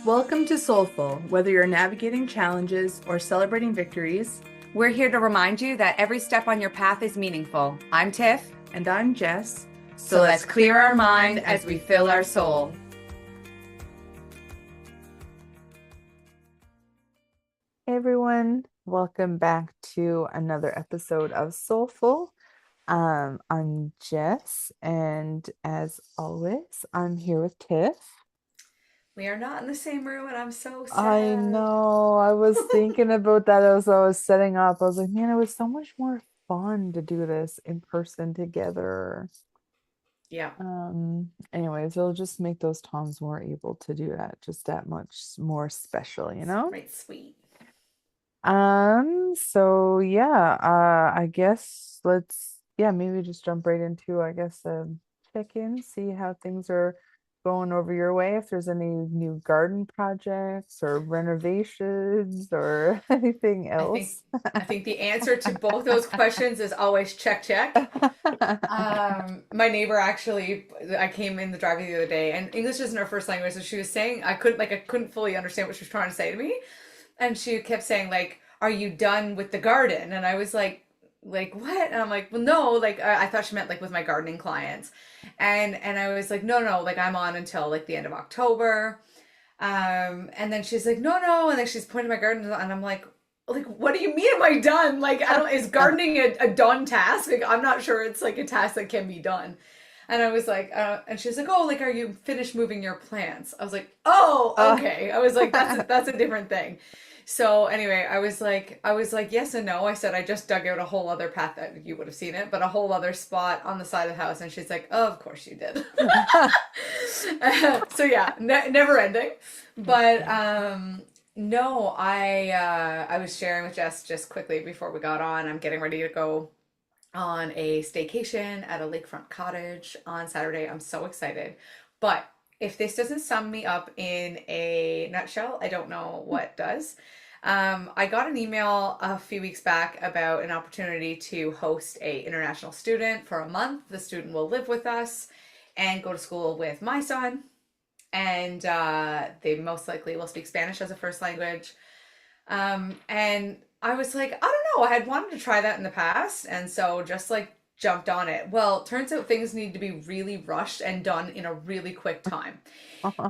Welcome to Soulful. Whether you're navigating challenges or celebrating victories, We're here to remind you that every step on your path is meaningful. I'm Tiff. and I'm Jess. So let's clear our mind as we fill our soul. Hey everyone, welcome back to another episode of Soulful. I'm Jess, and as always, I'm here with Tiff. We are not in the same room, and I'm so I sad. know, I was thinking about that as I was setting up. I was like, man, it was so much more fun to do this in person together. Yeah. Anyways, it'll just make those times more able to do that, just that much more special, you know? Right, sweet. So yeah, I guess maybe just jump right into, check in, see how things are going over your way, if there's any new garden projects or renovations or anything I think else. I think the answer to both those questions is always check, check. My neighbor actually, I came in the driveway the other day, and English isn't her first language, so she was saying I couldn't fully understand what she was trying to say to me, and she kept saying like, "Are you done with the garden?" And I was like what? And I'm like, well, no, like I thought she meant like with my gardening clients, and I was like, no, no, like I'm on until like the end of October. And then she's like, no, no, and then she's pointing my garden, and I'm like, what do you mean am I done? Like, I don't, is gardening a done task? Like, I'm not sure it's like a task that can be done. And I was like, and she's like, oh, like, are you finished moving your plants? I was like, oh, Uh, okay. I was like, that's a different thing. So anyway, I was like, yes and no. I said I just dug out a whole other path that you would have seen it, but a whole other spot on the side of the house. And she's like, oh, of course you did. So yeah, never ending. But no, I was sharing with Jess just quickly before we got on. I'm getting ready to go on a staycation at a lakefront cottage on Saturday. I'm so excited. But if this doesn't sum me up in a nutshell, I don't know what does. I got an email a few weeks back about an opportunity to host a international student for a month. The student will live with us and go to school with my son, and they most likely will speak Spanish as a first language. And I was like, I don't know, I had wanted to try that in the past, and so just like jumped on it. Well, turns out things need to be really rushed and done in a really quick time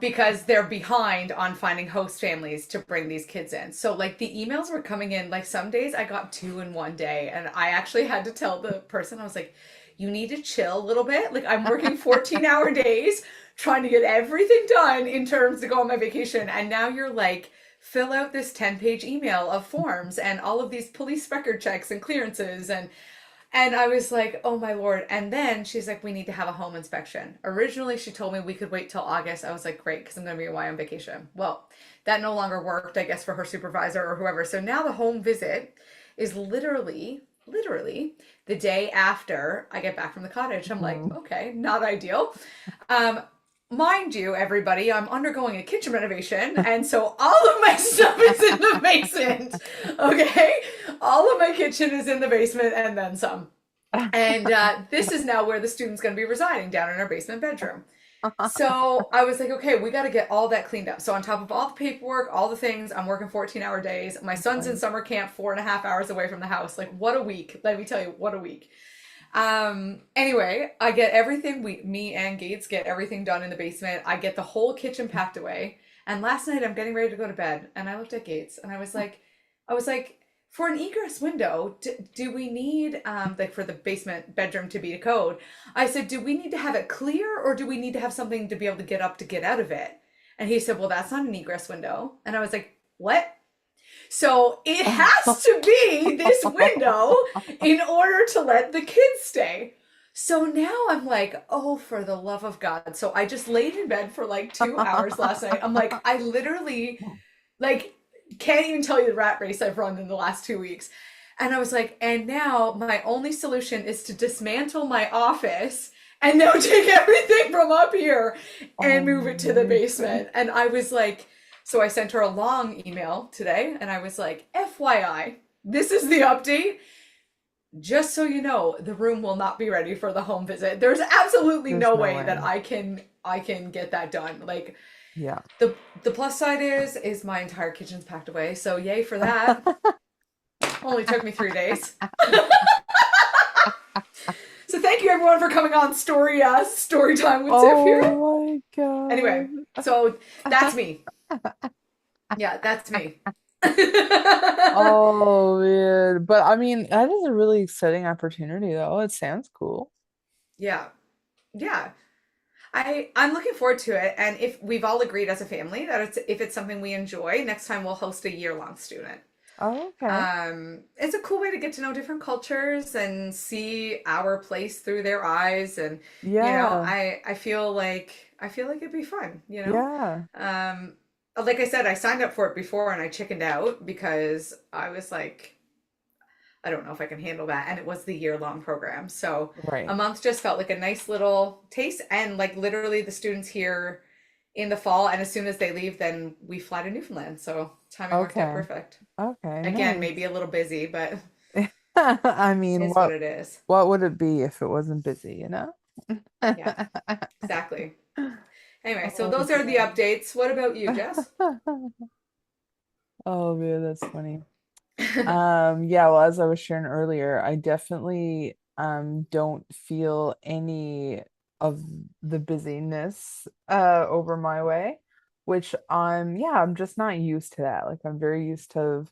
because they're behind on finding host families to bring these kids in. So like the emails were coming in, like some days I got two in one day, and I actually had to tell the person, I was like, you need to chill a little bit. Like I'm working 14-hour days trying to get everything done in terms to go on my vacation, and now you're like, fill out this 10-page email of forms and all of these police record checks and clearances, and I was like, oh my Lord. And then she's like, we need to have a home inspection. Originally, she told me we could wait till August. I was like, great, because I'm going to be away on vacation. Well, that no longer worked, I guess, for her supervisor or whoever. So now the home visit is literally the day after I get back from the cottage. I'm like, okay, not ideal. Um, Mind you, everybody, I'm undergoing a kitchen renovation, and so all of my stuff is in the basement. Okay? All of my kitchen is in the basement and then some. And this is now where the student's going to be residing, down in our basement bedroom. So I was like, okay, we got to get all that cleaned up. So on top of all the paperwork, all the things, I'm working 14-hour days. My son's in summer camp 4.5 hours away from the house. Like, what a week. Let me tell you, what a week. Anyway, I get everything, me and Gates get everything done in the basement. I get the whole kitchen packed away. And last night I'm getting ready to go to bed, and I looked at Gates and I was like, for an egress window, do we need, like for the basement bedroom to be to code? I said, do we need to have it clear, or do we need to have something to be able to get up to get out of it? And he said, well, that's not an egress window. And I was like, what? So it has to be this window in order to let the kids stay. So now I'm like, oh, for the love of God. So I just laid in bed for like 2 hours last night. I'm like, I literally like can't even tell you the rat race I've run in the last 2 weeks. And I was like, and now my only solution is to dismantle my office and now take everything from up here and move it to the basement. And I was like, so I sent her a long email today, and I was like, FYI, this is the update. Just so you know, the room will not be ready for the home visit. There's absolutely no way that I can get that done. Like, Yeah. The plus side is my entire kitchen's packed away. So yay for that. Only took me 3 days. So thank you everyone for coming on story time with Tiff here. Oh my Anyway, so that's God. me. Yeah, that's me. Oh man. But I mean, that is a really exciting opportunity though. It sounds cool. Yeah. Yeah. I'm looking forward to it, and if we've all agreed as a family that if it's something we enjoy, next time we'll host a year-long student. Oh, okay. It's a cool way to get to know different cultures and see our place through their eyes, and Yeah. I feel like it'd be fun, Yeah. Um, like I said, I signed up for it before and I chickened out because I was like, I don't know if I can handle that. And it was the year-long program. So a Right. month just felt like a nice little taste. And like literally the students here in the fall, and as soon as they leave, then we fly to Newfoundland. So timing worked out Okay. perfect. Okay, Again, maybe nice. a little busy, but I mean, it's what it is. what would it be if it wasn't busy, you know? Yeah, exactly. Anyway, so Oh those are the God. updates. What about you, Jess? Oh man, that's funny. Yeah, well, as I was sharing earlier, I definitely don't feel any of the busyness over my way, which I'm just not used to that. Like I'm very used to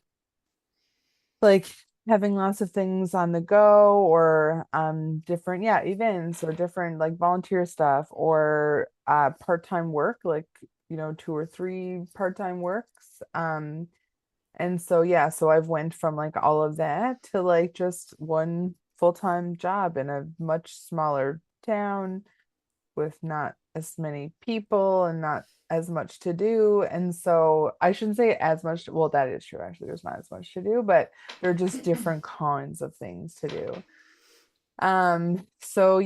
like having lots of things on the go or different events or different like volunteer stuff or part-time work, like two or three part-time works. And so so I've went from like all of that to like just one full-time job in a much smaller town with not as many people and not as much to do. And so I shouldn't say as much, well, that is true. Actually, there's not as much to do, but there are just different kinds of things to do. So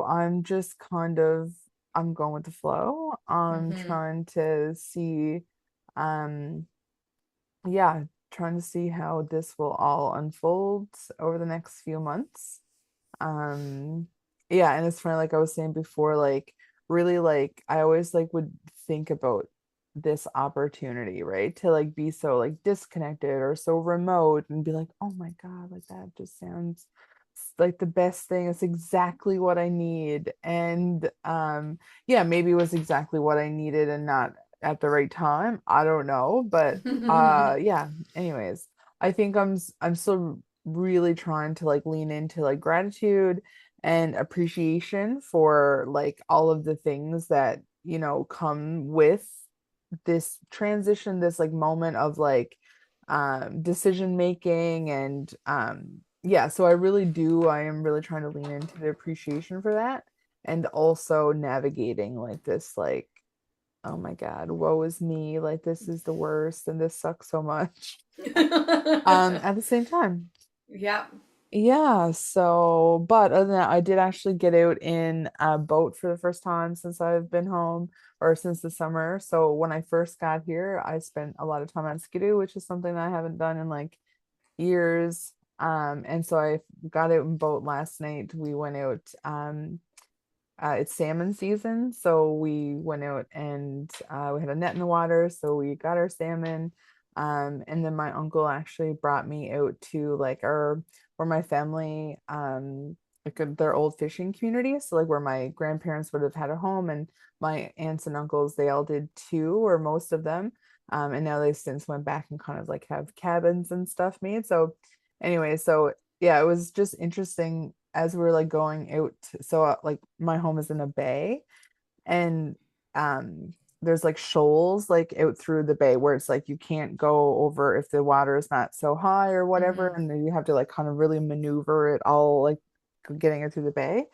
I'm just I'm going with the flow. I'm Hmm. trying to see um yeah, trying to see how this will all unfold over the next few months. Um, yeah, and it's funny, like I was saying before, like really like I always like would think about this opportunity, right? To like be so like disconnected or so remote and be like, oh my God, like that just sounds like the best thing. It's exactly what I need. And yeah, maybe it was exactly what I needed and not at the right time. I don't know, but yeah, anyways, I think I'm still really trying to like lean into like gratitude and appreciation for like all of the things that come with this transition, this like moment of like decision making and so I am really trying to lean into the appreciation for that and also navigating like this like oh my God, woe is me, like this is the worst and this sucks so much at the same time. Yeah. Yeah, so, but other than that, I did actually get out in a boat for the first time since I've been home or since the summer. So when I first got here, I spent a lot of time on Skidoo, which is something that I haven't done in like years. And so I got out in boat last night. We went out, it's salmon season, so we went out and we had a net in the water, so we got our salmon. And then my uncle actually brought me out to like our where my family like their old fishing community, so like where my grandparents would have had a home, and my aunts and uncles they all did too, or most of them. And now they since went back and kind of like have cabins and stuff made. So anyway, so yeah, it was just interesting as we were like going out. So like my home is in a bay, and there's like shoals like out through the bay where it's like you can't go over if the water is not so high or whatever, Hmm. and then you have to like kind of really maneuver it all like getting it through the bay.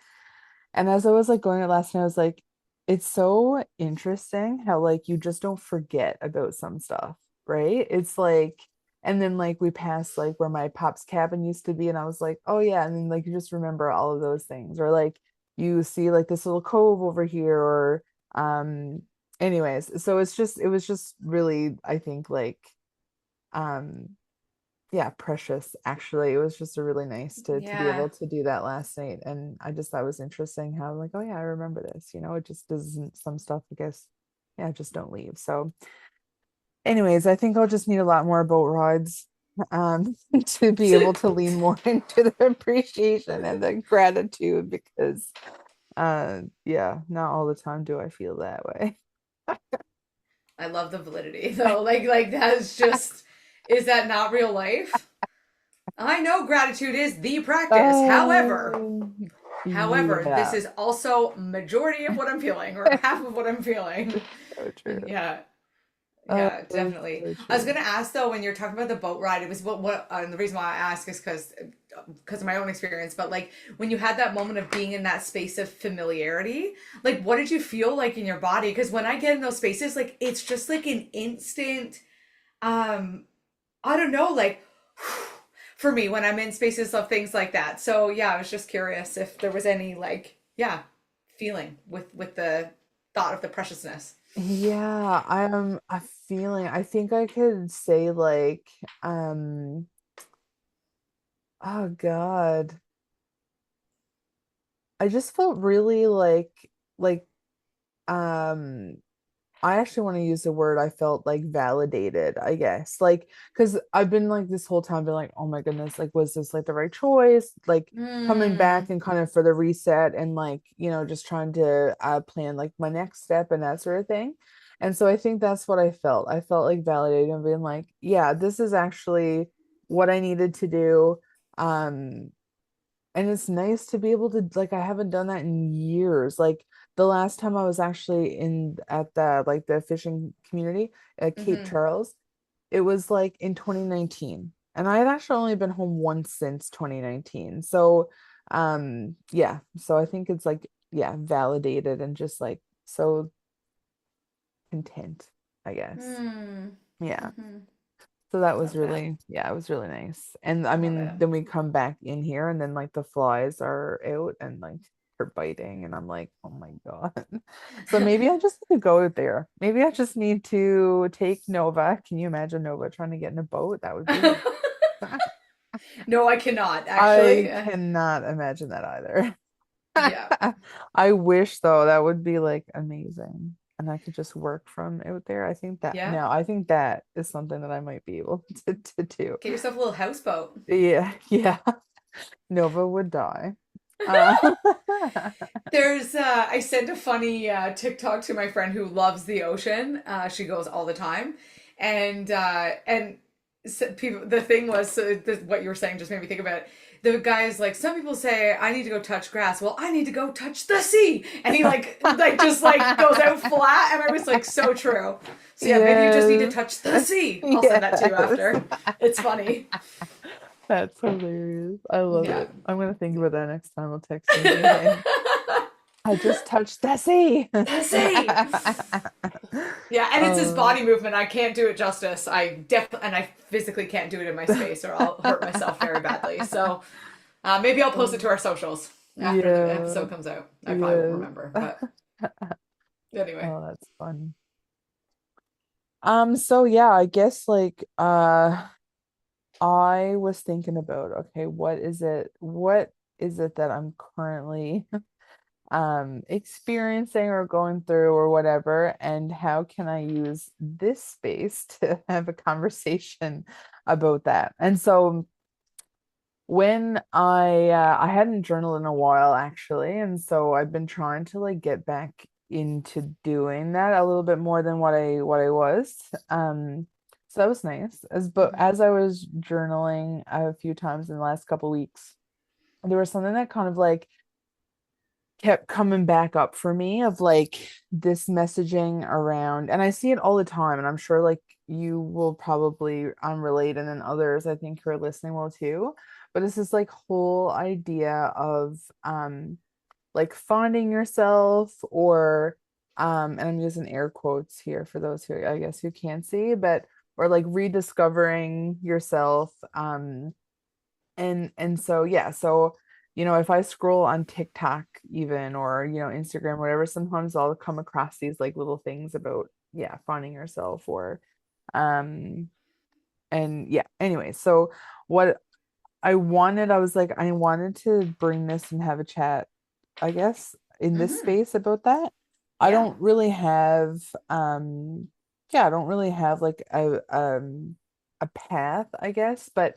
And as I was like going out last night, I was like, it's so interesting how like you just don't forget about some stuff, right? It's like, and then like we passed like where my pop's cabin used to be, and I was like, oh yeah, and then like you just remember all of those things, or like you see like this little cove over here, or anyways, so it was just really, I think like um yeah, precious actually. It was just a really nice to be Yeah. able to do that last night. And I just thought it was interesting how like, oh yeah, I remember this. It just doesn't some stuff, I guess yeah, just don't leave. So anyways, I think I'll just need a lot more boat rides to be able to lean more into the appreciation and the gratitude because yeah, not all the time do I feel that way. I love the validity though. Like that's just, is that not real life? I know gratitude is the practice. Um, However, this yeah, is also majority of what I'm feeling or half of what I'm feeling. so true. Yeah. Yeah, It's definitely. so I was true. gonna ask though, when you're talking about the boat ride, it was what and the reason why I ask is because of my own experience. But like when you had that moment of being in that space of familiarity, like what did you feel like in your body? Because when I get in those spaces, like it's just like an instant, um, I don't know, like for me when I'm in spaces of things like that. So yeah, I was just curious if there was any like yeah feeling with the thought of the preciousness. Yeah, I'm a feeling. I think I could say like, um, oh God, I just felt really like, um, I actually want to use the word I felt like validated, I guess. Like, because I've been like this whole time been like, oh my goodness, like was this like the right choice? Like coming back Mm. and kind of for the reset and like, just trying to plan like my next step and that sort of thing. And so I think that's what I felt. I felt like validated and being like, yeah, this is actually what I needed to do. Um, and it's nice to be able to like I haven't done that in years. Like the last time I was actually in at the like the fishing community at Cape Mm-hmm. Charles, it was like in 2019. And I had actually only been home once since 2019. So yeah, so I think it's like yeah, validated and just like so content, I guess. Mm. Yeah. Mm-hmm. So that was Love that. really, yeah, it was really nice. And I Love mean, it. then we come back in here and then like the flies are out and like they're biting and I'm like, oh my God. So maybe I just need to go out there. Maybe I just need to take Nova. Can you imagine Nova trying to get in a boat? That would be No, I cannot actually. I cannot imagine that either. Yeah. I wish though, that would be like amazing. And I could just work from out there. Yeah. I think that is something that I might be able to do. Get yourself a little houseboat. Yeah, yeah. Nova would die. Uh, There's I sent a funny TikTok to my friend who loves the ocean. She goes all the time, and people. The thing was what you were saying just made me think about it. The guy's like, some people say I need to go touch grass. Well, I need to go touch the sea, and he like just like goes out flat, and I was like, so true. So yeah, maybe you just need to yes. touch the sea. I'll send that to you Yes. after. It's funny. That's hilarious. I love Yeah. it. I'm gonna think about that next time I'll text you and be like, hey, I just touched that sea. The sea. Yeah, and it's his Oh, body movement. I can't do it justice. I definitely and I physically can't do it in my space, or I'll hurt myself very badly. So maybe I'll post it to our socials after the yeah. episode comes out. I probably won't Yes. remember, but anyway. Oh, that's fun. So yeah, I guess like I was thinking about, okay, what is it that I'm currently experiencing or going through or whatever, and how can I use this space to have a conversation about that? And so when I hadn't journaled in a while actually, and so I've been trying to like get back into doing that a little bit more than what I was. So that was nice. But Hmm. as I was journaling a few times in the last couple weeks, there was something that kind of like kept coming back up for me of like this messaging around, and I see it all the time, and I'm sure like you will probably relate, and then others I think who are listening will too. But it's this like whole idea of like finding yourself or and I'm using air quotes here for those who I guess who can't see, but or like rediscovering yourself and so yeah, so if I scroll on TikTok even or Instagram, whatever, sometimes I'll come across these like little things about yeah, finding yourself or um and yeah, anyway, so what I was like I wanted to bring this and have a chat, I guess, in this Hmm. space about that. I Yeah. don't really have yeah, I don't really have like a path, I guess, but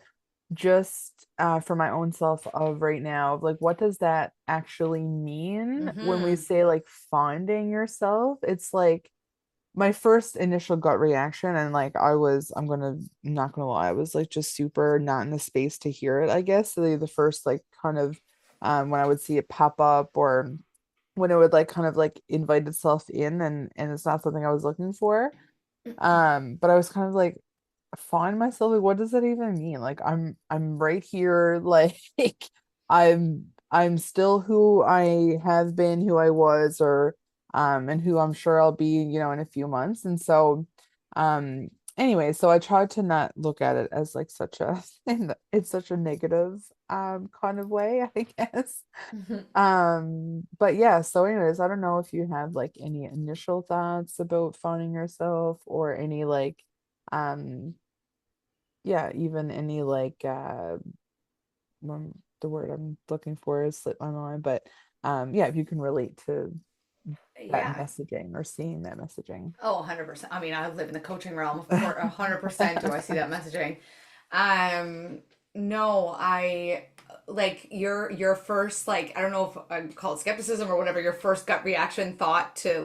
just for my own self of right now, of like what does that actually mean when we Mm-hmm. say like finding yourself? It's like my first initial gut reaction, and like I'm not gonna lie, I was like just super not in the space to hear it, I guess. So the first like kind of when I would see it pop up, or when it would like kind of like invite itself in, and it's not something I was looking for. But I was kind of like, find myself, like, what does that even mean? Like I'm right here, like I'm still who I have been, who I was, or and who I'm sure I'll be, in a few months. And so um anyway, so I tried to not look at it as like such a it's such a negative kind of way, I guess. But yeah, so anyways, I don't know if you have like any initial thoughts about finding yourself, or any like um yeah, even any like the word I'm looking for is slipped my mind, but yeah, if you can relate to that Yeah. messaging or seeing that messaging. Oh, 100%. I mean, I live in the coaching realm, of course. 100% do I see that messaging. Um, no, I like your first, like, I don't know if I'd call it skepticism or whatever, your first gut reaction thought to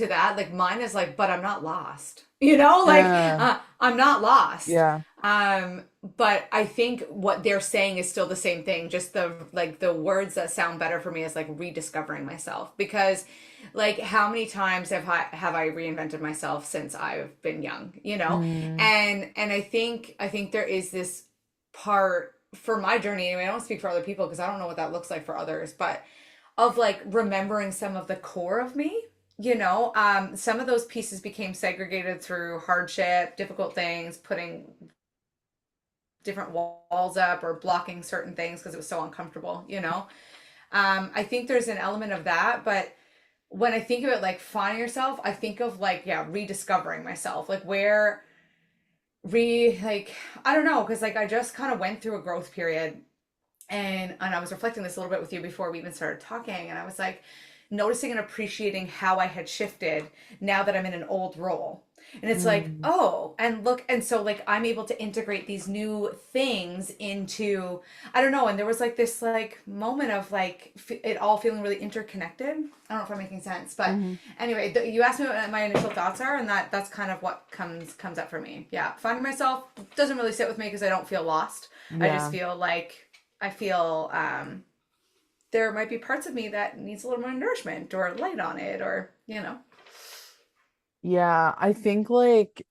that, like mine is like, but I'm not lost. Like Uh, I'm not lost. yeah. Um, but I think what they're saying is still the same thing. Just the words that sound better for me is like rediscovering myself, because like how many times have I reinvented myself since I've been young, Mm, and I think there is this part for my journey. I don't speak for other people because I don't know what that looks like for others, but of like remembering some of the core of me. Some of those pieces became segregated through hardship, difficult things, putting different walls up or blocking certain things because it was so uncomfortable. I think there's an element of that, but when I think of it like finding yourself, I think of like, yeah, rediscovering myself. Like where like I don't know, because like I just kind of went through a growth period, and I was reflecting this a little bit with you before we even started talking, and I was like noticing and appreciating how I had shifted now that I'm in an old role. And it's like, mm, oh, and look, and so like I'm able to integrate these new things into, I don't know, and there was like this like moment of like it all feeling really interconnected. I don't know if I'm making sense, but mhm. anyway, you asked me what my initial thoughts are, and that's kind of what comes up for me. Yeah, finding myself doesn't really sit with me because I don't feel lost. I just Yeah. feel like I feel there might be parts of me that needs a little more nourishment or light on it, or. Yeah, I think like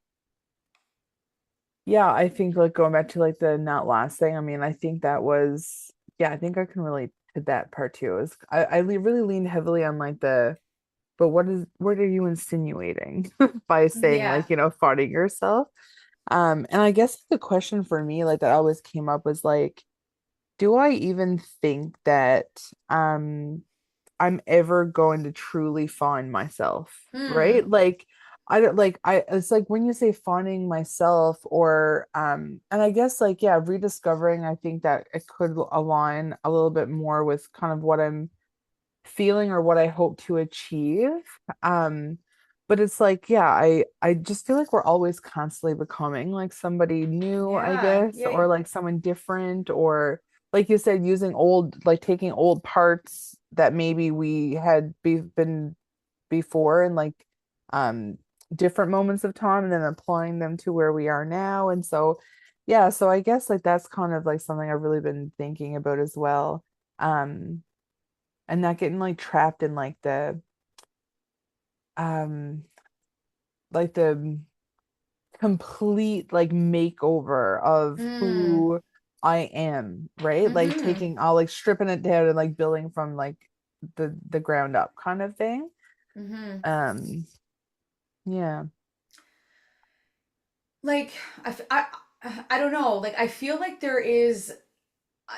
yeah, I think like going back to like the not last thing, I mean, I think that was, yeah, I think I can relate to that part too. Is really leaned heavily on like but what are you insinuating by saying Yeah. like, farting yourself? And I guess the question for me, like that always came up was like, do I even think that um I'm ever going to truly find myself, Hmm. right? Like I don't like I it's like when you say finding myself, or and I guess like yeah, rediscovering, I think that it could align a little bit more with kind of what I'm feeling or what I hope to achieve. Um, but it's like, yeah, I just feel like we're always constantly becoming like somebody new, I Yeah. guess, Yeah. or like someone different, or like you said, using like taking old parts that maybe we had been before, and like um different moments of time, and then applying them to where we are now. And so yeah, so I guess like that's kind of like something I've really been thinking about as well. Um, and not getting like trapped in um like the complete like makeover of Hmm. who I am, right? Like Mm-hmm. taking all like stripping it down and like building from like the ground up kind of thing. Mm-hmm. Um, yeah. Like I, f- I don't know. Like I feel like there is.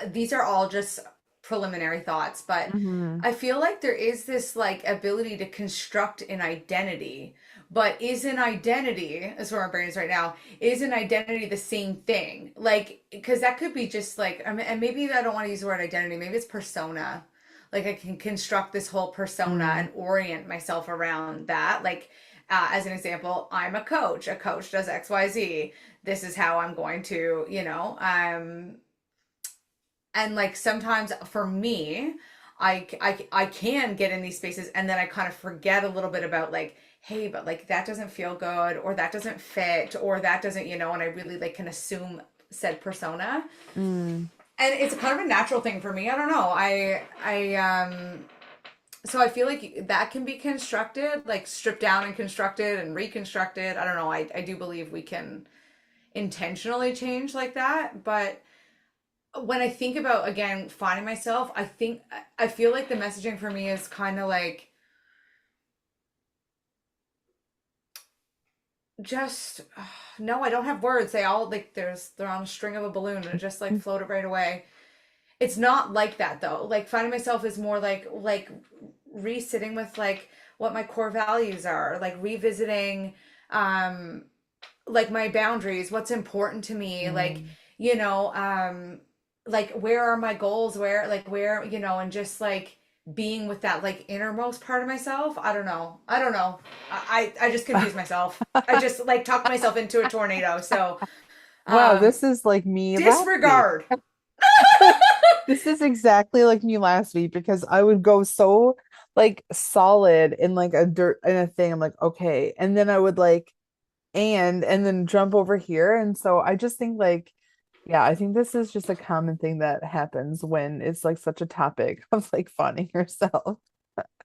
These are all just preliminary thoughts, but Hmm. I feel like there is this like ability to construct an identity. But is an identity, that's where my brain is right now, is an identity the same thing? Like, because that could be just like, I mean, and maybe I don't want to use the word identity, maybe it's persona. Like I can construct this whole persona Mm, and orient myself around that. Like as an example, I'm a coach. A coach does XYZ. This is how I'm going to, and like sometimes for me, I can get in these spaces and then I kind of forget a little bit about like, hey, but like that doesn't feel good or that doesn't fit or that doesn't, and I really like can assume said persona. mm. And it's kind of a natural thing for me. I don't know. So I feel like that can be constructed, like stripped down and constructed and reconstructed. I don't know. I do believe we can intentionally change like that, but when I think about again finding myself, I feel like the messaging for me is kind of like just no, I don't have words. They all like they're on a string of a balloon and it just like floated right away. It's not like that though. Like finding myself is more like re-sitting with like what my core values are, like revisiting like my boundaries, what's important to me, like Mm. you know, um like where are my goals, where and just like being with that like innermost part of myself. I don't know. I just confuse myself. I just like talked myself into a tornado. So Wow, um this is like me last week. disregard. This is exactly like me last week because I would go so like solid in like a dirt in a thing. I'm like, okay. And then I would like and then jump over here. And so I just think like, yeah, I think this is just a common thing that happens when it's like such a topic of like finding yourself.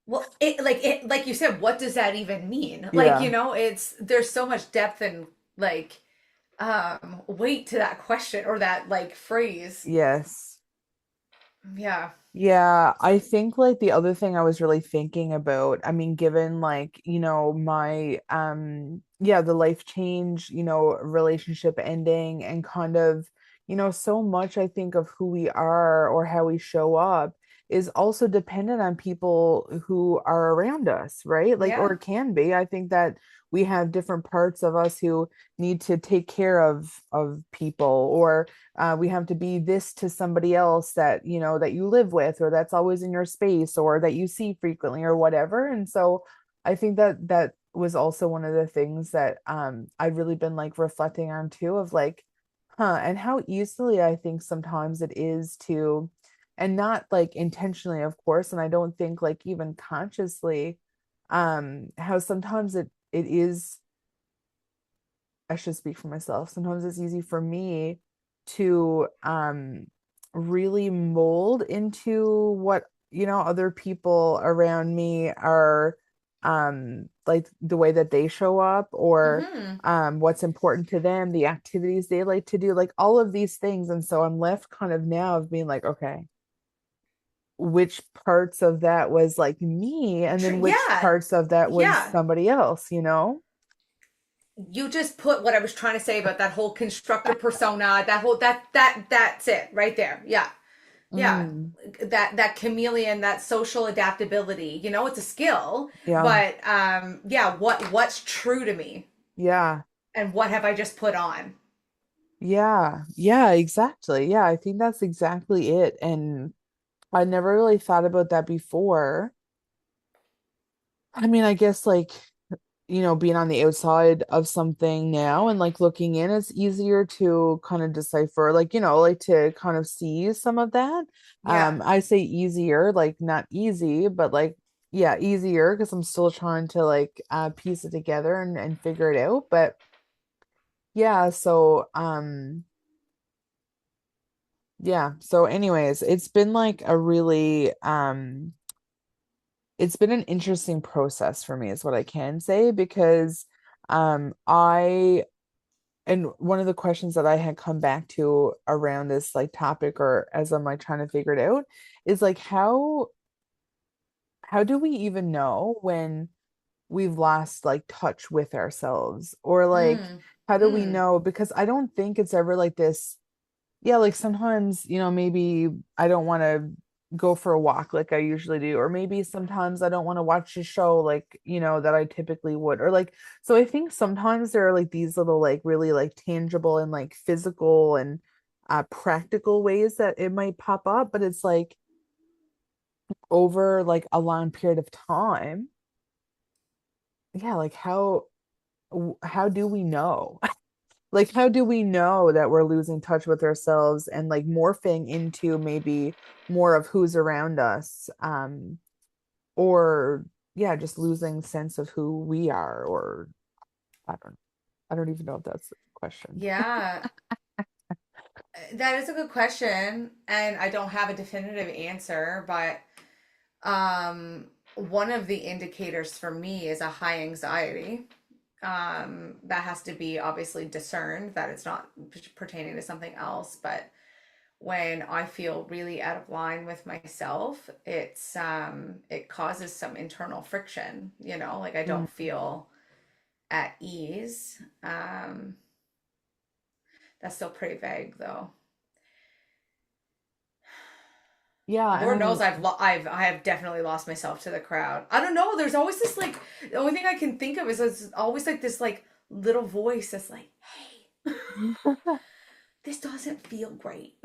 Well, like you said, what does that even mean? Like, Yeah. it's there's so much depth and like weight to that question or that like phrase. Yes. Yeah. Yeah, I think like the other thing I was really thinking about, I mean, given like, my yeah, the life change, relationship ending and kind of, so much I think of who we are or how we show up is also dependent on people who are around us, right? Like, or Yeah. it can be. I think that we have different parts of us who need to take care of people or we have to be this to somebody else that that you live with or that's always in your space or that you see frequently or whatever. And so I think that that was also one of the things that I've really been like reflecting on too of like and how easily I think sometimes it is to, and not like intentionally of course, and I don't think like even consciously, how sometimes it is, I should speak for myself. Sometimes it's easy for me to really mold into what, other people around me are like the way that they show up or Mm-hmm. what's important to them, the activities they like to do, like all of these things. And so I'm left kind of now of being like, okay, which parts of that was like me and then which Yeah. parts of that was Yeah. somebody else, you know? You just put what I was trying to say about that whole constructor persona, that whole that's it right there. Yeah. Yeah. Mm, That chameleon, that social adaptability. It's a skill, yeah. but yeah, what's true to me Yeah. and what have I just put on? Yeah. Yeah, exactly. Yeah, I think that's exactly it. And I never really thought about that before. I mean, I guess like, being on the outside of something now and like looking in, it's easier to kind of decipher, like, like to kind of see some of that. Yeah. I say easier, like not easy, but like, yeah, easier because I'm still trying to like piece it together and figure it out. But yeah, so yeah. So anyways, it's been like a really it's been an interesting process for me is what I can say because I and one of the questions that I had come back to around this like topic or as I'm like trying to figure it out is like how do we even know when we've lost like touch with ourselves or like Mm. how do we Mm. know, because I don't think it's ever like this. Yeah, like sometimes, maybe I don't want to go for a walk like I usually do, or maybe sometimes I don't want to watch a show like, that I typically would, or like, so I think sometimes there are like these little, like, really like tangible and like physical and practical ways that it might pop up, but it's like, over like a long period of time, yeah, like how do we know? Like how do we know that we're losing touch with ourselves and like morphing into maybe more of who's around us, or yeah, just losing sense of who we are, or I don't I don't even know if that's a question. Yeah, that is a good question, and I don't have a definitive answer, but one of the indicators for me is a high anxiety. That has to be obviously discerned that it's not pertaining to something else, but when I feel really out of line with myself, it causes some internal friction, like I Mm. don't feel at ease. That's still pretty vague though. Yeah, and Lord I knows mean, I have definitely lost myself to the crowd. I don't know. There's always this like the only thing I can think of is it's always like this like little voice that's like, "Hey, this doesn't feel great."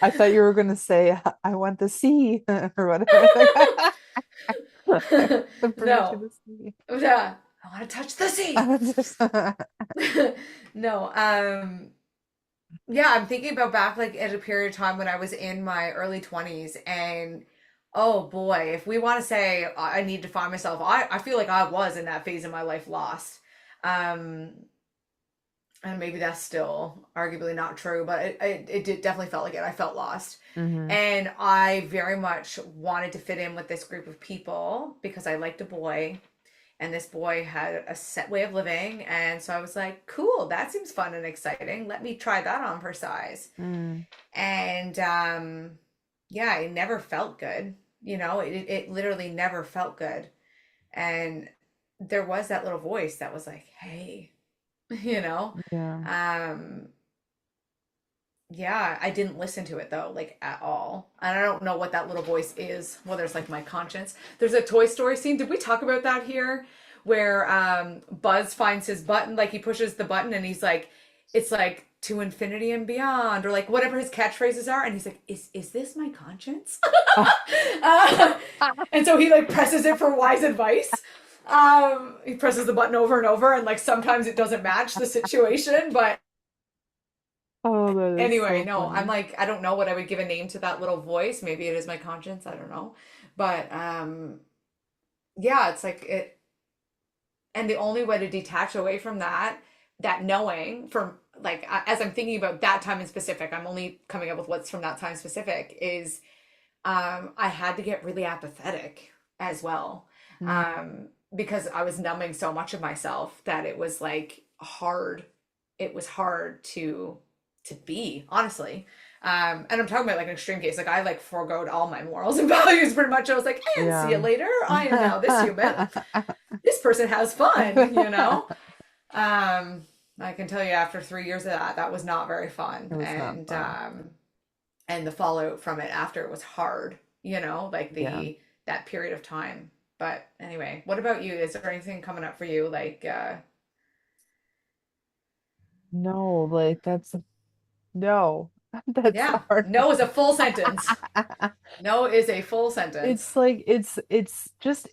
I thought you were gonna say I want the sea or whatever. Like to bring you to No, the sea. yeah, I want to touch the sea. I was just No, yeah, I'm thinking about back like at a period of time when I was in my early 20s, and oh boy, if we want to say I need to find myself, I feel like I was in that phase of my life lost. Um, and maybe that's still arguably not true, but it did definitely felt like it. I felt lost. hmm And I very much wanted to fit in with this group of people because I liked a boy, and this boy had a set way of living. And so I was like, cool, that seems fun and exciting. Let me try that on for size. mm, And yeah, it never felt good. It literally never felt good. And there was that little voice that was like, hey, you know? yeah. Um, yeah, I didn't listen to it though, like at all. And I don't know what that little voice is, whether it's like my conscience. There's a Toy Story scene. Did we talk about that here? Where Buzz finds his button, like he pushes the button and he's like, it's like to infinity and beyond, or like whatever his catchphrases are, and he's like, is this my conscience? uh, and so he like presses it for wise advice. He presses the button over and over, and like sometimes it doesn't match the situation, but Oh, that is anyway, so no, I'm funny. like, I don't know what I would give a name to that little voice. Maybe it is my conscience. I don't know. But yeah, it's like it, and the only way to detach away from that knowing from like, as I'm thinking about that time in specific, I'm only coming up with what's from that time specific is I had to get really apathetic as well. Mm, Um, because I was numbing so much of myself that it was like hard. It was hard to be, honestly. And I'm talking about like an extreme case. Like I like forgoed all my morals and values pretty much. I was like, and see you yeah. later. I am now this human. This person has fun. I can tell you after 3 years of that, that was not very fun. It was not fun. And the fallout from it after was hard, like Yeah. the that period of time. But anyway, what about you? Is there anything coming up for you? Like No, like that's no. That's yeah, hard. no is a full sentence. No is a full sentence. It's like it's just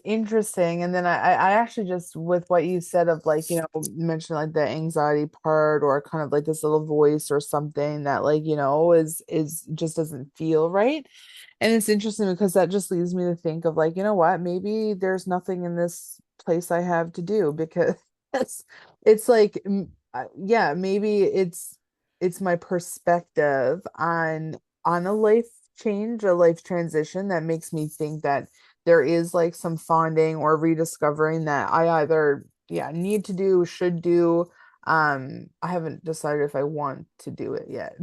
interesting. And then I actually just with what you said of like, you mentioned like the anxiety part or kind of like this little voice or something that like, is just doesn't feel right. And it's interesting because that just leads me to think of like, you know what, maybe there's nothing in this place I have to do because it's it's like yeah, maybe it's my perspective on a life change, a life transition that makes me think that there is like some finding or rediscovering that I either, yeah, need to do, should do. I haven't decided if I want to do it yet.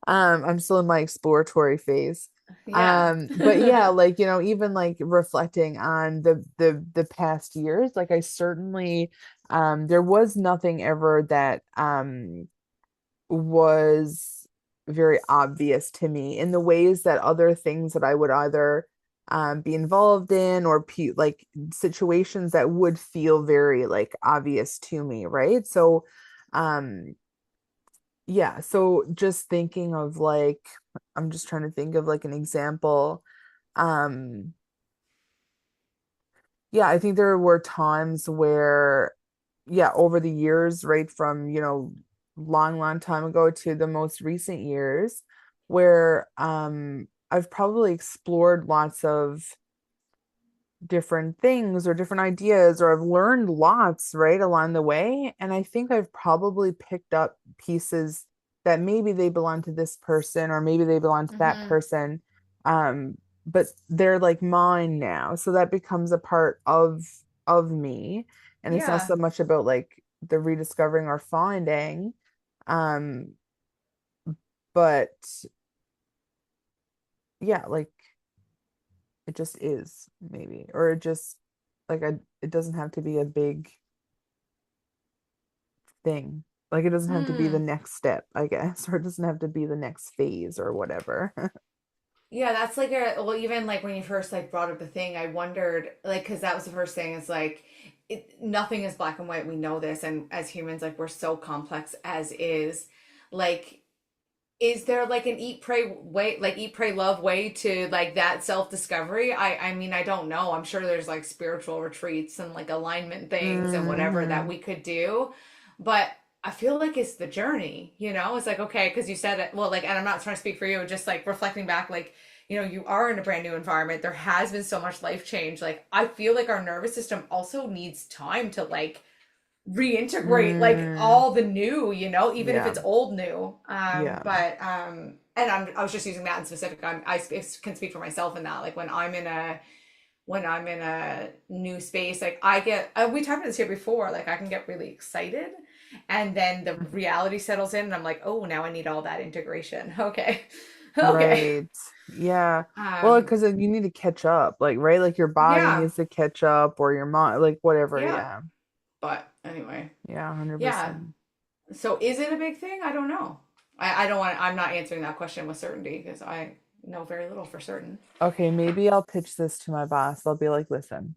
I'm still in my exploratory phase. Yeah. But yeah, like, even like reflecting on the past years, like I certainly there was nothing ever that was very obvious to me in the ways that other things that I would either be involved in or like situations that would feel very like obvious to me, right? So, um, yeah, so just thinking of like, I'm just trying to think of like an example. Um, yeah, I think there were times where, yeah, over the years, right from, long, long time ago to the most recent years, where I've probably explored lots of different things or different ideas, or I've learned lots right along the way. And I think I've probably picked up pieces that maybe they belong to this person or maybe they belong to that Mm-hmm. person. Um, but they're like mine now. So that becomes a part of me. And it's not Yeah. so much about like the rediscovering or finding. Um, but yeah, like it just is maybe, or it just like it doesn't have to be a big thing. Like it doesn't have to be the Hmm. next step, I guess, or it doesn't have to be the next phase or whatever. Yeah, that's like a well, even like when you first like brought up the thing, I wondered like because that was the first thing. It's like nothing is black and white. We know this, and as humans, like we're so complex as is. Like, is there like an eat pray way, like eat pray love way to like that self discovery? I mean, I don't know. I'm sure there's like spiritual retreats and like alignment things and whatever that Hmm. we could do, but I feel like it's the journey, you know? It's like, okay, because you said it, well, like, and I'm not trying to speak for you, just like reflecting back, like, you are in a brand new environment. There has been so much life change. Like, I feel like our nervous system also needs time to like reintegrate like Mm. all the new, even if Yeah. it's old new. Yeah. And I was just using that in specific. Can speak for myself in that. Like when I'm in a new space, like I get, we talked about this here before, like I can get really excited and then the reality settles in and I'm like, oh, now I need all that integration. Okay. Okay. Right. Yeah. Well, Um, because you need to catch up, like, right? Like your body yeah, needs to catch up or your mind, like whatever. yeah. Yeah. But anyway, Yeah, yeah. 100%. So is it a big thing? I don't know. I don't want, I'm not answering that question with certainty because I know very little for certain. Okay, maybe I'll pitch this to my boss. I'll be like, listen,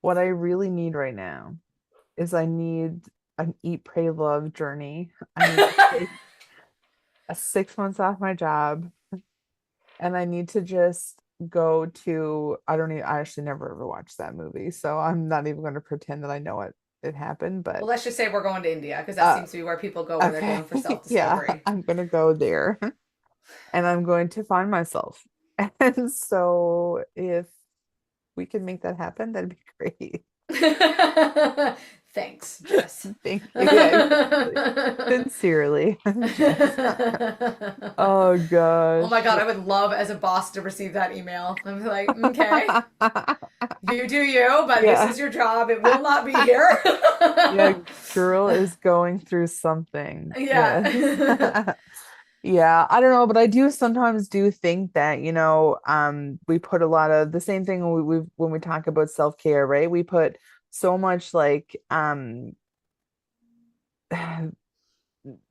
what I really need right now is I need an eat, pray, love journey. I need to take a 6 months off my job and I need to just go to, I actually never ever watched that movie, so I'm not even going to pretend that I know it happened, but Well, let's just say we're going to India because that uh seems to be where people go when they're okay. going for self Yeah, discovery. I'm going to go there and I'm going to find myself. And so if we can make that happen, that'd be great. Thanks, Jess. Thank you. Yeah, exactly. Sincerely, Jess. Oh Oh my gosh. God, I would love as a boss to receive that email. I'm like, okay, you do you, but this Yeah. is your job. It will not be here. Yeah, girl is going through something. Yes. Yeah. Yeah, I don't know, but I do sometimes do think that, we put a lot of the same thing when we talk about self-care, right? We put so much like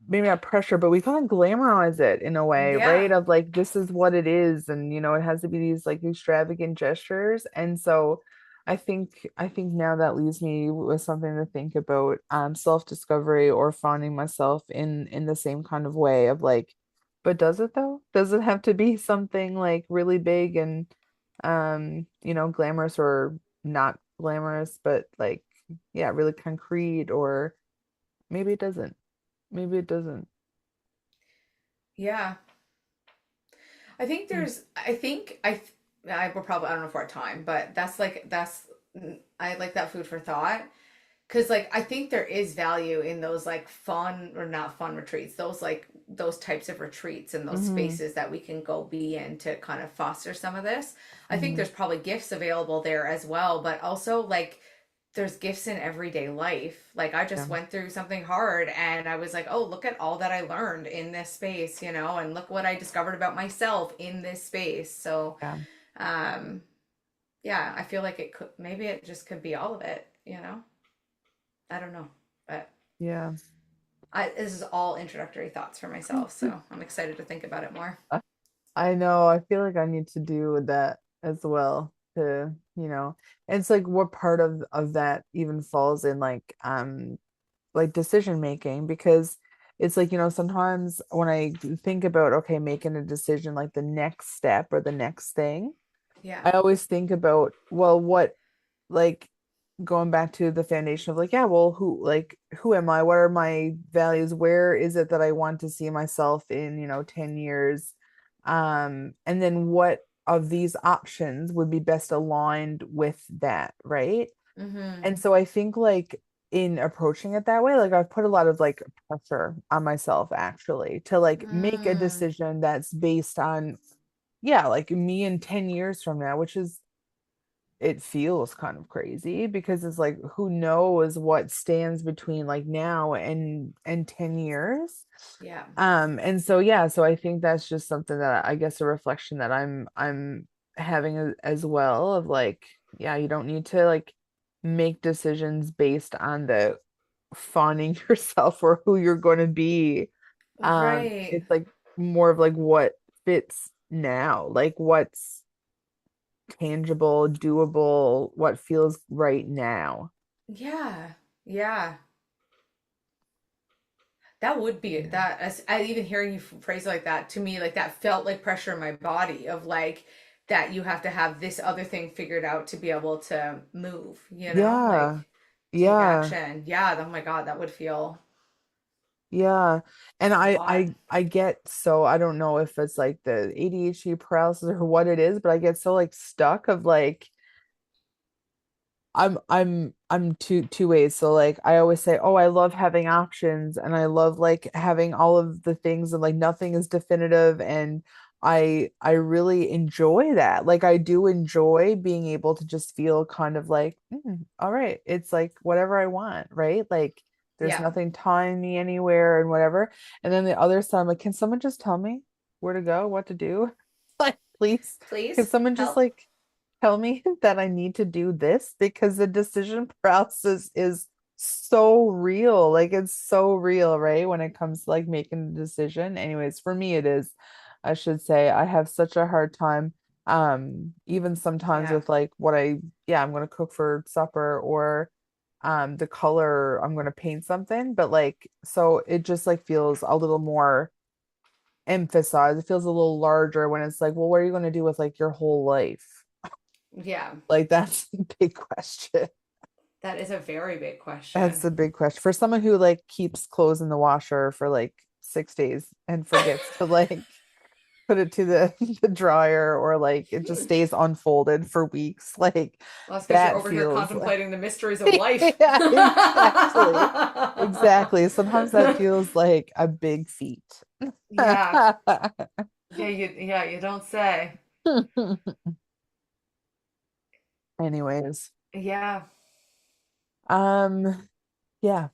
maybe not pressure, but we kind of glamorize it in a way, Yeah. right? Of like this is what it is, and it has to be these like extravagant gestures. And so I think now that leaves me with something to think about, self-discovery or finding myself in the same kind of way of like, but does it though? Does it have to be something like really big and glamorous or not glamorous, but like yeah, really concrete, or maybe it doesn't. Maybe it doesn't. Yeah. I will probably, I don't know if we're at time, but I like that food for thought. Cause like I think there is value in those like fun or not fun retreats, those like those types of retreats and those Hmm. spaces that we can go be in to kind of foster some of this. I think Hmm. there's probably gifts available there as well, but also like there's gifts in everyday life. Like I Yeah. just went through something hard and I was like, oh, look at all that I learned in this space, and look what I discovered about myself in this space. So, Yeah. um, yeah, I feel like maybe it just could be all of it. I don't know, but Yeah. this is all introductory thoughts for myself, so I'm excited to think about it more. I know. I feel like I need to do that as well and it's like what part of that even falls in like decision making, because it's like, sometimes when I think about, okay, making a decision, like the next step or the next thing, Yeah. I always think about, well, what, like, going back to the foundation of like, yeah, well, who am I? What are my values? Where is it that I want to see myself in, 10 years? And then what of these options would be best aligned with that, right? Mm-hmm. And so I think like in approaching it that way, like I've put a lot of like pressure on myself actually to like make a Mm. decision that's based on, yeah, like me in 10 years from now, which is, it feels kind of crazy because it's like who knows what stands between like now and 10 years. Yeah. And so yeah, so I think that's just something that I guess a reflection that I'm having as well of like, yeah, you don't need to like make decisions based on the fawning yourself or who you're going to be. Right. It's like more of like what fits now, like what's tangible, doable, what feels right now. Yeah. Yeah. That would be Yeah. that. I even hearing you phrase it like that to me, like that felt like pressure in my body of like that you have to have this other thing figured out to be able to move, like Yeah. take Yeah. action. Yeah. Oh my God, that would feel Yeah. And a I lot. I I get so I don't know if it's like the ADHD paralysis or what it is, but I get so like stuck of like I'm two ways. So like I always say, oh, I love having options and I love like having all of the things and like nothing is definitive and I really enjoy that. Like I do enjoy being able to just feel kind of like, all right, it's like whatever I want, right? Like there's Yeah. nothing tying me anywhere and whatever. And then the other side, I'm like, can someone just tell me where to go, what to do? Like, please, can Please someone just help. like tell me that I need to do this because the decision paralysis is so real. Like it's so real, right? When it comes to like making a decision. Anyways, for me it is, I should say, I have such a hard time even sometimes Yeah. with like what yeah, I'm gonna cook for supper or the color I'm gonna paint something, but like so it just like feels a little more emphasized. It feels a little larger when it's like, well, what are you gonna do with like your whole life? Yeah. Like that's a big question. That is a very big That's question. a big question for someone who like keeps clothes in the washer for like 6 days and forgets to like put it to the the dryer or like it just stays unfolded for weeks. Like Well, that's because you're that over here feels like contemplating the mysteries of life. yeah, exactly. Exactly. Sometimes that feels like a big feat. Yeah. Yeah, you don't say. Anyways, Yeah. yeah, Was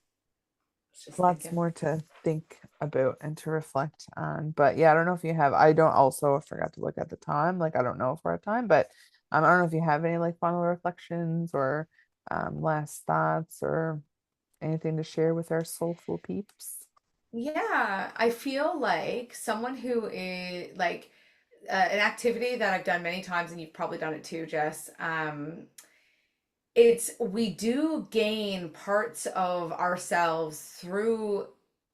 just lots thinking. more to think about and to reflect on. But yeah, I don't know if you have, I don't also I forgot to look at the time. Like I don't know if we're at time, but I don't know if you have any like final reflections or last thoughts or anything to share with our soulful peeps. Yeah, I feel like someone who is like an activity that I've done many times, and you've probably done it too, Jess. It's we do gain parts of ourselves through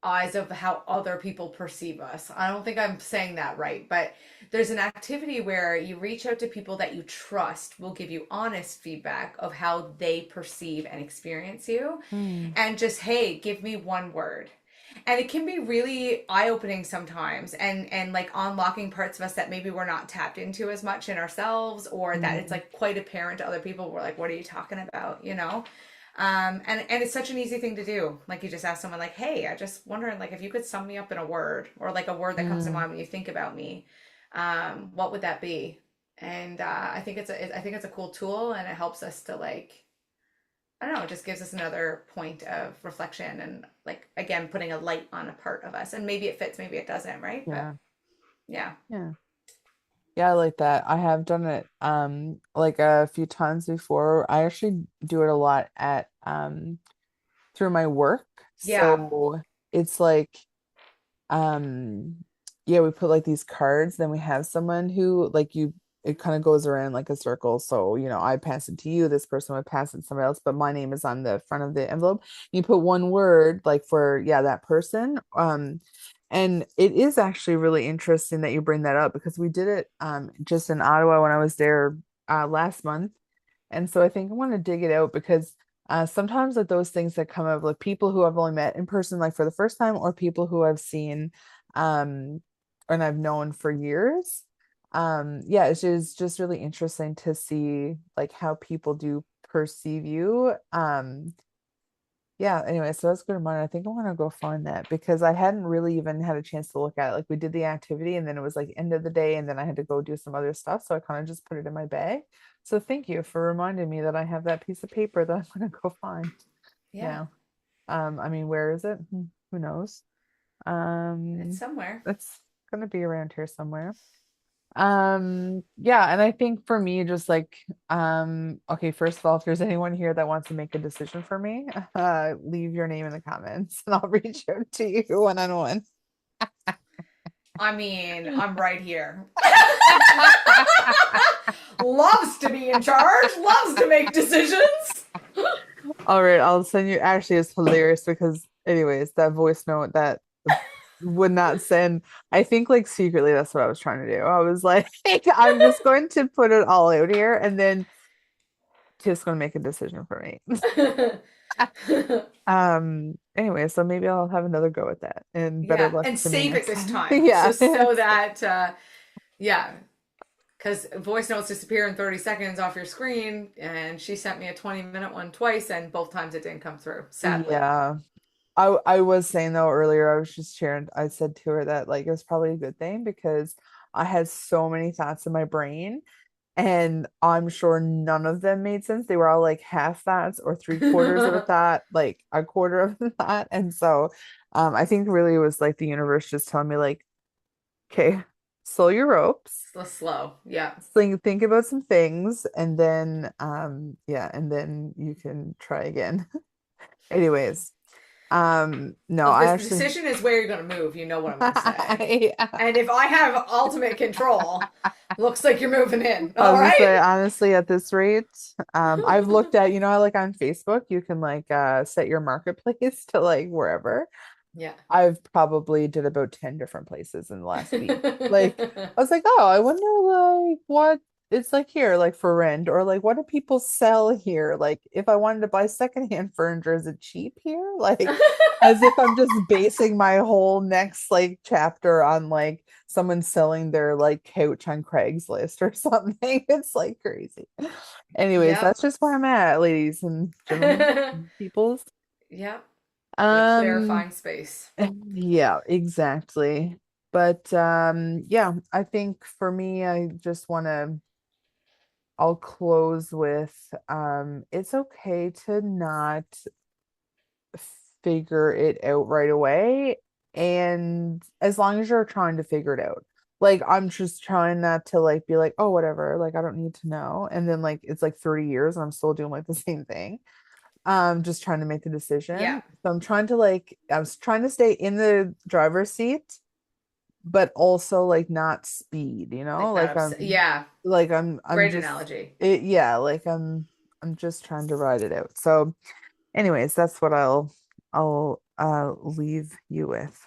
eyes of how other people perceive us. I don't think I'm saying that right, but there's an activity where you reach out to people that you trust will give you honest feedback of how they perceive and experience you, Hmm. and just, hey, give me one word. And it can be really eye-opening sometimes, and like unlocking parts of us that maybe we're not tapped into as much in ourselves, or that it's Hmm. like quite apparent to other people. We're like, what are you talking about, and it's such an easy thing to do. Like you just ask someone like, hey, I just wondering like if you could sum me up in a word, or like a word that comes to Hmm. mind when you think about me, what would that be? And I think it's a cool tool, and it helps us to like, I don't know, it just gives us another point of reflection, and like again putting a light on a part of us. And maybe it fits, maybe it doesn't, right? But Yeah. yeah. Yeah. Yeah, I like that. I have done it like a few times before. I actually do it a lot at through my work. Yeah. So it's like um yeah, we put like these cards, then we have someone who like you it kind of goes around like a circle. So, I pass it to you, this person would pass it to somebody else, but my name is on the front of the envelope. You put one word like for, yeah, that person. And it is actually really interesting that you bring that up because we did it just in Ottawa when I was there last month. And so I think I want to dig it out because sometimes like those things that come up, like people who I've only met in person like for the first time, or people who I've seen um and I've known for years. Yeah, it's just really interesting to see like how people do perceive you. Yeah, anyway, so that's good of mine. I think I want to go find that because I hadn't really even had a chance to look at it. Like we did the activity and then it was like end of the day and then I had to go do some other stuff. So I kind of just put it in my bag. So thank you for reminding me that I have that piece of paper that I'm gonna go find Yeah, now. I mean, where is it? Who knows? it's somewhere. It's gonna be around here somewhere. Yeah, and I think for me, just like, okay, first of all, if there's anyone here that wants to make a decision for me, leave your name in the comments and I'll reach out to you one-on-one. I mean, I'm right here. Loves to be in charge, loves to make decisions. All right, I'll send you. Actually, it's hilarious because, anyways, that voice note that would not send. I think, like, secretly, that's what I was trying to do. I was like, I'm just going to put it all out here, and then Tiff's going to make a decision for me. Anyway, so maybe I'll have another go at that, and better Yeah, luck and to me save it next this time. time. Yeah. So that, yeah, because voice notes disappear in 30 seconds off your screen. And she sent me a 20-minute one twice, and both times it didn't come through, sadly. Yeah. I was saying though earlier, I was just sharing, I said to her that like it was probably a good thing because I had so many thoughts in my brain and I'm sure none of them made sense. They were all like half thoughts or three-quarters of a thought, like a quarter of a thought. And so I think really it was like the universe just telling me like, okay, slow your ropes. Slow. Yeah. Think about some things and then yeah, and then you can try again. Anyways, no, Well, if I this actually decision is where you're going to move, you know what I'm going to say. yeah. And if I have ultimate control, looks like you're moving in. I All was gonna say right. honestly at this rate, I've looked at, how like on Facebook you can like set your marketplace to like wherever. Yeah. I've probably did about 10 different places in the last week. Like I was like, oh, I wonder like what it's like here, like for rent, or like what do people sell here? Like if I wanted to buy secondhand furniture, is it cheap here? Like as if I'm just basing my whole next like chapter on like someone selling their like couch on Craigslist or something. It's like crazy. Anyways, Yep. that's just where I'm at, ladies and gentlemen, peoples. Yep. The Um, clarifying space. yeah, exactly. But yeah, I think for me, I'll close with it's okay to not figure it out right away. And as long as you're trying to figure it out. Like I'm just trying not to like be like, oh, whatever, like I don't need to know. And then like it's like 30 years and I'm still doing like the same thing. Just trying to make the Yeah. decision. So I was trying to stay in the driver's seat, but also like not speed, Like not upset. Yeah. I'm Great just analogy. it yeah, like I'm just trying to ride it out. So anyways, that's what I'll leave you with.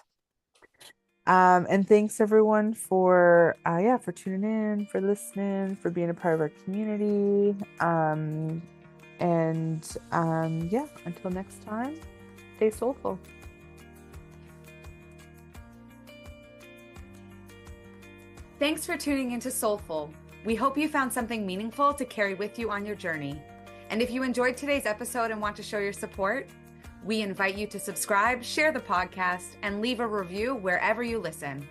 And thanks everyone for yeah, for tuning in, for listening, for being a part of our community. And yeah, until next time, stay soulful. Thanks for tuning into Soulful. We hope you found something meaningful to carry with you on your journey. And if you enjoyed today's episode and want to show your support, we invite you to subscribe, share the podcast, and leave a review wherever you listen.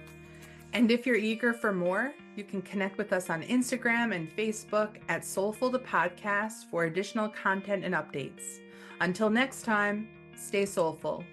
And if you're eager for more, you can connect with us on Instagram and Facebook at soulfullthepodcast for additional content and updates. Until next time, stay soulful.